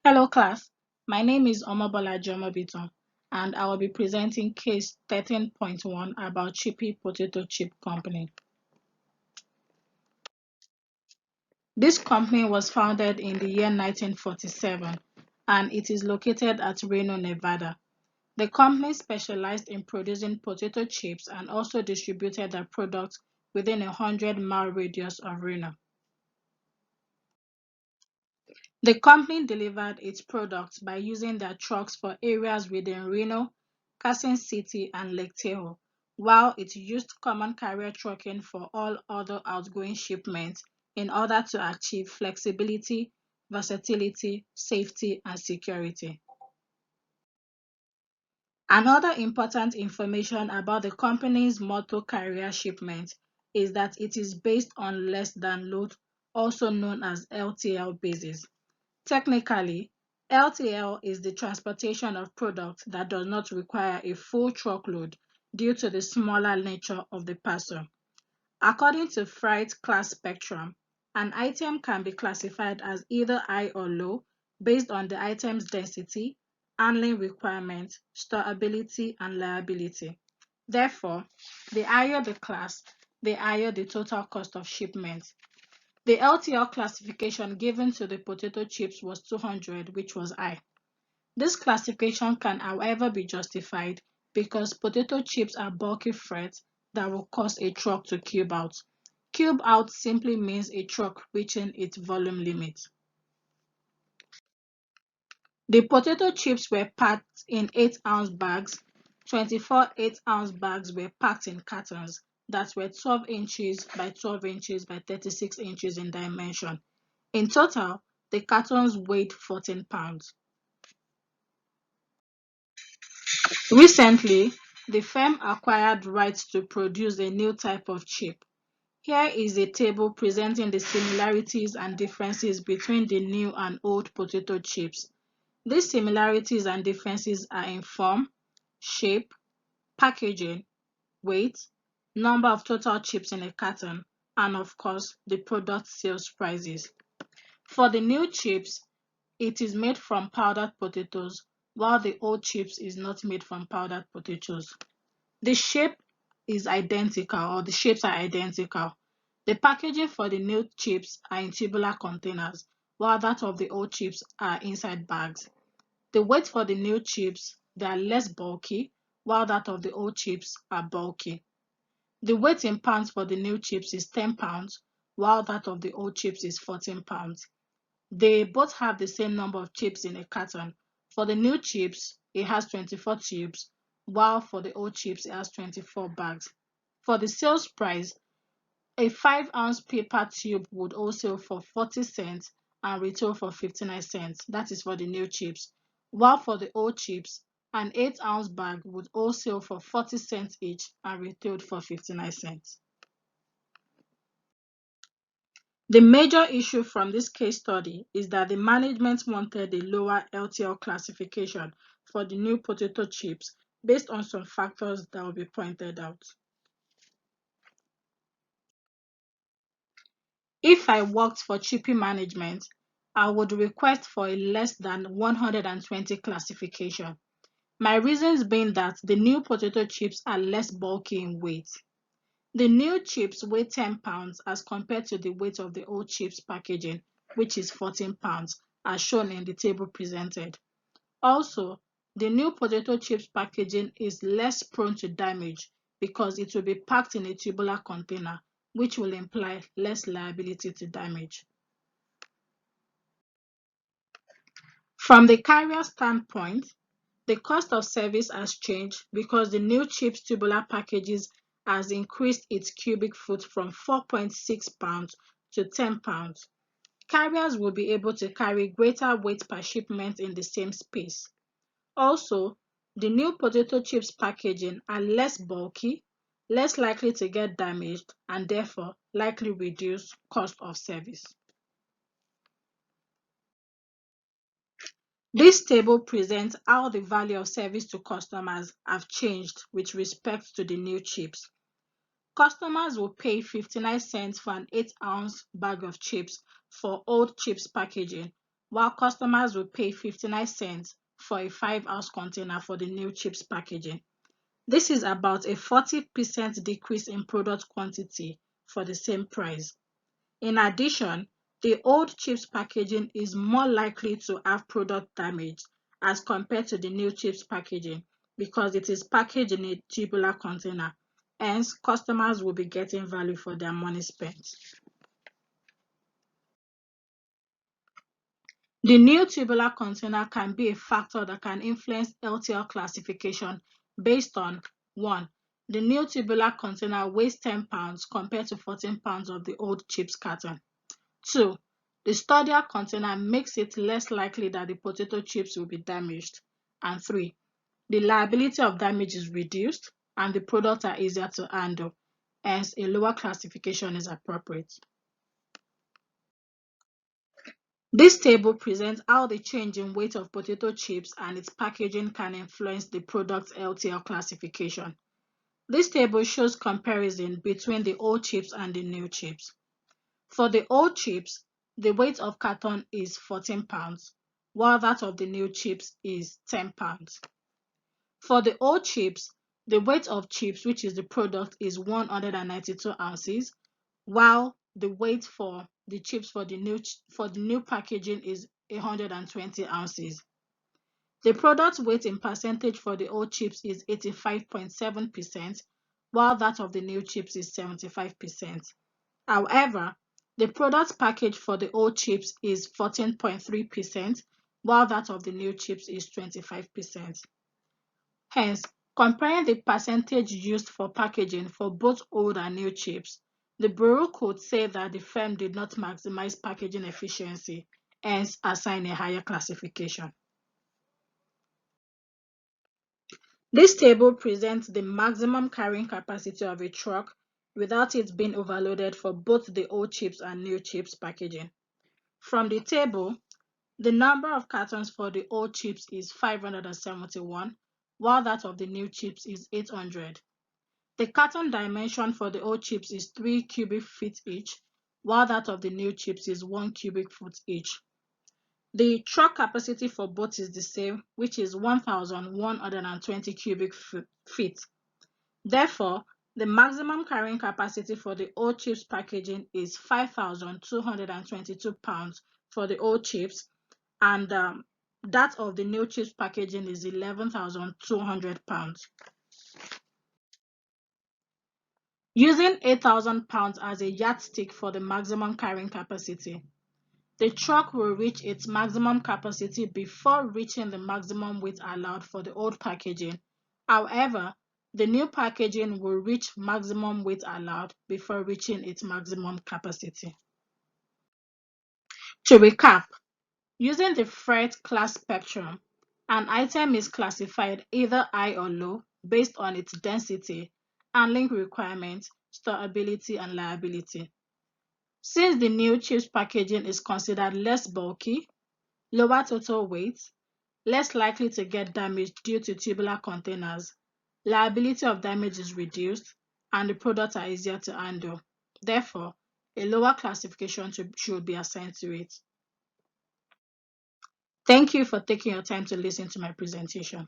Hello class, my name is Omobola Jomobiton and I will be presenting case 13.1 about Chippy Potato Chip Company. This company was founded in the year 1947 and it is located at Reno, Nevada. The company specialized in producing potato chips and also distributed their products within a 100-mile radius of Reno. The company delivered its products by using their trucks for areas within Reno, Carson City, and Lake Tahoe, while it used common carrier trucking for all other outgoing shipments in order to achieve flexibility, versatility, safety, and security. Another important information about the company's motor carrier shipment is that it is based on less than load, also known as LTL basis. Technically, LTL is the transportation of products that does not require a full truckload due to the smaller nature of the parcel. According to Freight Class Spectrum, an item can be classified as either high or low based on the item's density, handling requirements, storability, and liability. Therefore, the higher the class, the higher the total cost of shipment. The LTL classification given to the potato chips was 200, which was high. This classification can, however, be justified because potato chips are bulky freight that will cause a truck to cube out. Cube out simply means a truck reaching its volume limit. The potato chips were packed in 8-ounce bags. 24 8-ounce bags were packed in cartons that were 12 inches by 12 inches by 36 inches in dimension. In total, the cartons weighed 14 pounds. Recently, the firm acquired rights to produce a new type of chip. Here is a table presenting the similarities and differences between the new and old potato chips. These similarities and differences are in form, shape, packaging, weight, number of total chips in a carton, and of course, the product sales prices. For the new chips, it is made from powdered potatoes, while the old chips is not made from powdered potatoes. The shape is identical, or the shapes are identical. The packaging for the new chips are in tubular containers, while that of the old chips are inside bags. The weight for the new chips, they are less bulky, while that of the old chips are bulky. The weight in pounds for the new chips is 10 pounds, while that of the old chips is 14 pounds. They both have the same number of chips in a carton. For the new chips, it has 24 tubes, while for the old chips, it has 24 bags. For the sales price, a 5-ounce paper tube would wholesale for 40 cents and retail for 59 cents. That is for the new chips. While for the old chips, an 8-ounce bag would wholesale for 40 cents each and retailed for 59 cents. The major issue from this case study is that the management wanted a lower LTL classification for the new potato chips based on some factors that will be pointed out. If I worked for Chippy management, I would request for a less than 120 classification. My reasons being that the new potato chips are less bulky in weight. The new chips weigh 10 pounds as compared to the weight of the old chips packaging, which is 14 pounds, as shown in the table presented. Also, the new potato chips packaging is less prone to damage because it will be packed in a tubular container, which will imply less liability to damage. From the carrier standpoint, the cost of service has changed because the new chips tubular packages has increased its cubic foot from 4.6 pounds to 10 pounds. Carriers will be able to carry greater weight per shipment in the same space. Also, the new potato chips packaging are less bulky, less likely to get damaged, and therefore likely reduce cost of service. This table presents how the value of service to customers have changed with respect to the new chips. Customers will pay 59 cents for an 8-ounce bag of chips for old chips packaging, while customers will pay 59 cents for a 5-ounce container for the new chips packaging. This is about a 40% decrease in product quantity for the same price. In addition, the old chips packaging is more likely to have product damage as compared to the new chips packaging because it is packaged in a tubular container. Hence, customers will be getting value for their money spent. The new tubular container can be a factor that can influence LTL classification based on 1. The new tubular container weighs 10 pounds compared to 14 pounds of the old chips carton. 2. The sturdier container makes it less likely that the potato chips will be damaged. And 3. The liability of damage is reduced and the products are easier to handle. Hence, a lower classification is appropriate. This table presents how the change in weight of potato chips and its packaging can influence the product's LTL classification. This table shows comparison between the old chips and the new chips. For the old chips, the weight of carton is 14 pounds, while that of the new chips is 10 pounds. For the old chips, the weight of chips, which is the product, is 192 ounces, while the weight for the chips for the new packaging is 120 ounces. The product weight in percentage for the old chips is 85.7%, while that of the new chips is 75%. However, the product package for the old chips is 14.3%, while that of the new chips is 25%. Hence, comparing the percentage used for packaging for both old and new chips, the Bureau could say that the firm did not maximize packaging efficiency, hence assign a higher classification. This table presents the maximum carrying capacity of a truck without it being overloaded for both the old chips and new chips packaging. From the table, the number of cartons for the old chips is 571, while that of the new chips is 800. The carton dimension for the old chips is 3 cubic feet each, while that of the new chips is 1 cubic foot each. The truck capacity for both is the same, which is 1,120 cubic feet. Therefore, the maximum carrying capacity for the old chips packaging is 5,222 pounds for the old chips, and that of the new chips packaging is 11,200 pounds. Using 8,000 pounds as a yardstick for the maximum carrying capacity, the truck will reach its maximum capacity before reaching the maximum weight allowed for the old packaging. However, the new packaging will reach maximum weight allowed before reaching its maximum capacity. To recap, using the freight class spectrum, an item is classified either high or low based on its density, handling requirements, storability, and liability. Since the new chips packaging is considered less bulky, lower total weight, less likely to get damaged due to tubular containers, liability of damage is reduced, and the products are easier to handle. Therefore, a lower classification should be assigned to it. Thank you for taking your time to listen to my presentation.